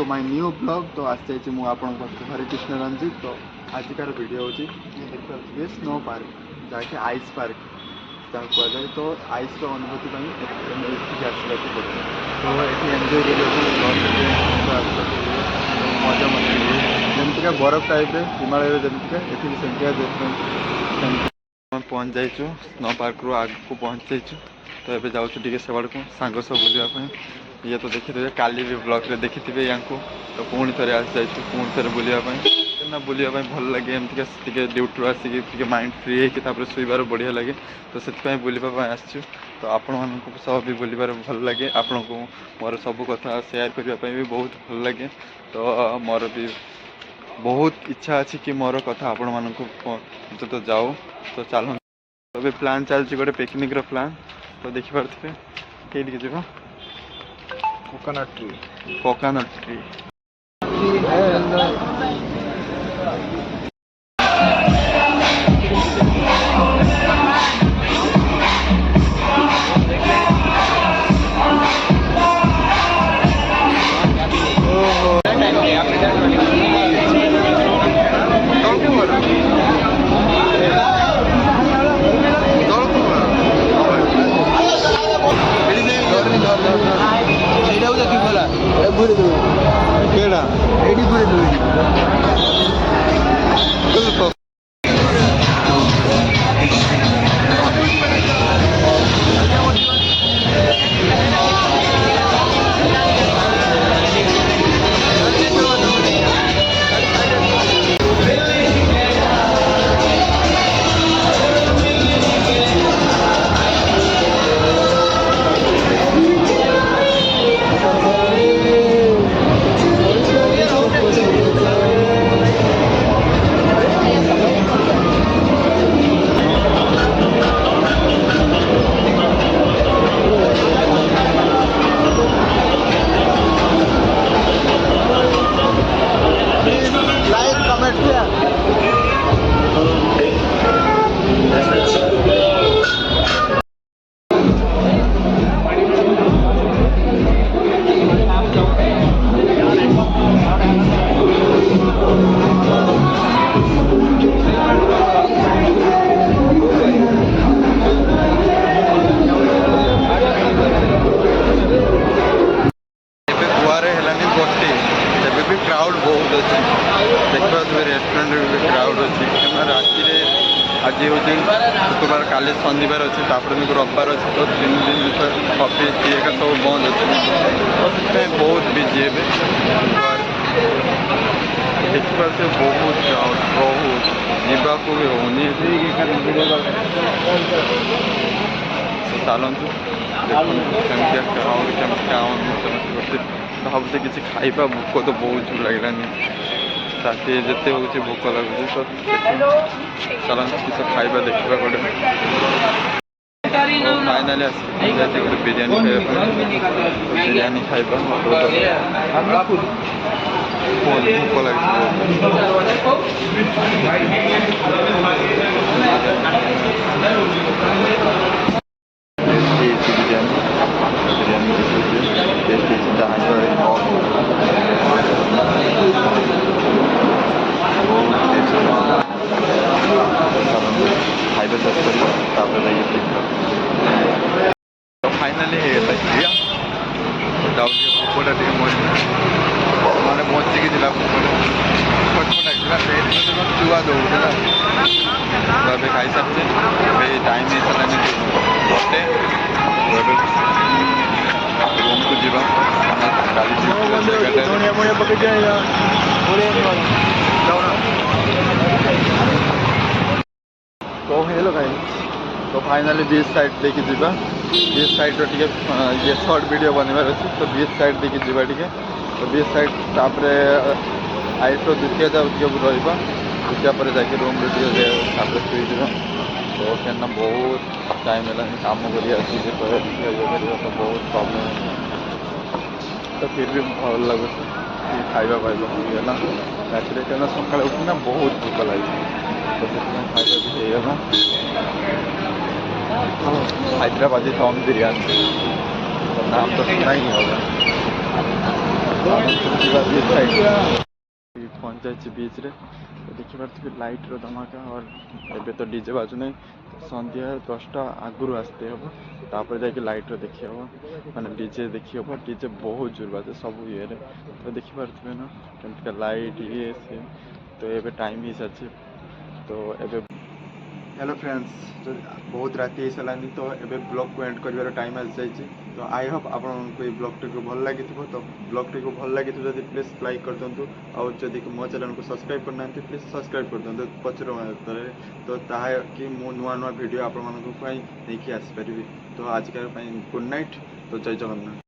To my new blog. तो आज जाइए हरे कृष्ण रंजित। तो आजिकार वीडियो हूँ देखिए स्नो पार्क जहाँकि आइस पार्क जहाँ कहुए। तो आइस अनुभूति आसला पड़े तो ये एंजय मजा मस्ती जमीका बरफ टाइप हिमालय जमीका ये सेमती पहुँच जाइए स्नो पार्क रू आग को पहुँच जाइए। तो ये जाऊँ टे से को सांग सब बुलापी ये तो देखिए काली भी ब्लॉग रे देखिथे या तो पुणी थे आसी जाइए पुणी थे बुलापी ना बुलापी भल लगे एमती ड्यूटी आसिक माइंड फ्री होकर शुइबार बढ़िया लगे। तो से बुलापी आसचु तो आपण मानक सब भी बुलबार भल लगे आपण को मोर सब कथा सेयार करने भी बहुत भल लगे। तो मोर भी बहुत इच्छा अच्छी कि मोर कथा आपण मानक तो जाओ तो चलो तो प्लान चलती गोटे पिकनिक रो प्लान। तो देखिपे कई जी कोकोनट ट्री क्राउड बहुत अच्छे देखा रेस्टोरेंट भी क्राउड अच्छी राति आज हूँ शुक्रवार काली शनिवार अच्छे दिन रविवार अच्छे तो 3 दिन ऑफिस ये सब बंद अच्छे तो से बहुत बिजी है देखिए बहुत क्राउड बहुत जावाक भी होनी चलतु देखते क्राउड करते तो भावुचे किसी खाइबा भोक तो बहुत जोर लगलानी राति जिते हूँ भोक लगुच तो चलते किस खाइबा देखा गोटे फाइनाली आसी गोटे बिरियानी खाइबा तो बिरियानी खाइबा भोक खाइबा चेक कर फाइनाली जाऊँ भोकटा टे मैंने बचिकी चुआ दौड़ा तो ये खाई सारी टाइम हो सारे गोटे रूम को जीवा तो हेलो गाइस तो फाइनाली बीच साइड लेके जीवा बीच साइड रो टिके ये शॉर्ट वीडियो बनवार अच्छे तो बीच साइड लेके जीवा टिके तो बीच साइड तापर आइस द्वितीय टिके रहा द्वितीय पर जाके रूम रे शुई जा तो क्या बहुत टाइम है काम कर तो बहुत प्रॉब्लम तो फिर भी भल लगुच खाइबा पाइबा होगा राति क्या सका उठना बहुत भोक लगे तो खाइबा भी होगा हैदराबादी दम बिरयानी तो नाम तो सुना ही होगा। बीच साइड पहुँच जाए बीच रे देखिपे लाइट रो धमाका और एबे तो डीजे बाजू नहीं संध्या 10टा आगुरी आसते हम तापर जाके लाइट रो देखी हम माने डीजे देखी हम डीजे बहुत जोर बाजे सब ये तो देखिपे ना केमती लाइट ये सी तो एबे टाइम ही सारी तो एबे हेलो फ्रेंड्स तो बहुत राति हो सारानी तो एबे ब्लॉग को एंड कर टाइम आसी जाइए तो आई होप आपको ये ब्लॉग टी भल लगी तो ब्लॉग टी भल लगी जब प्लीज लाइक कर दिंतु और जदि मो चैनल को सब्सक्राइब करना प्लीज सब्सक्राइब कर दिंतु पचर तो ताकि मु नुआ नुआ वीडियो आप नहीं आसपारि तो आजकल गुड नाइट तो जय जगन्नाथ।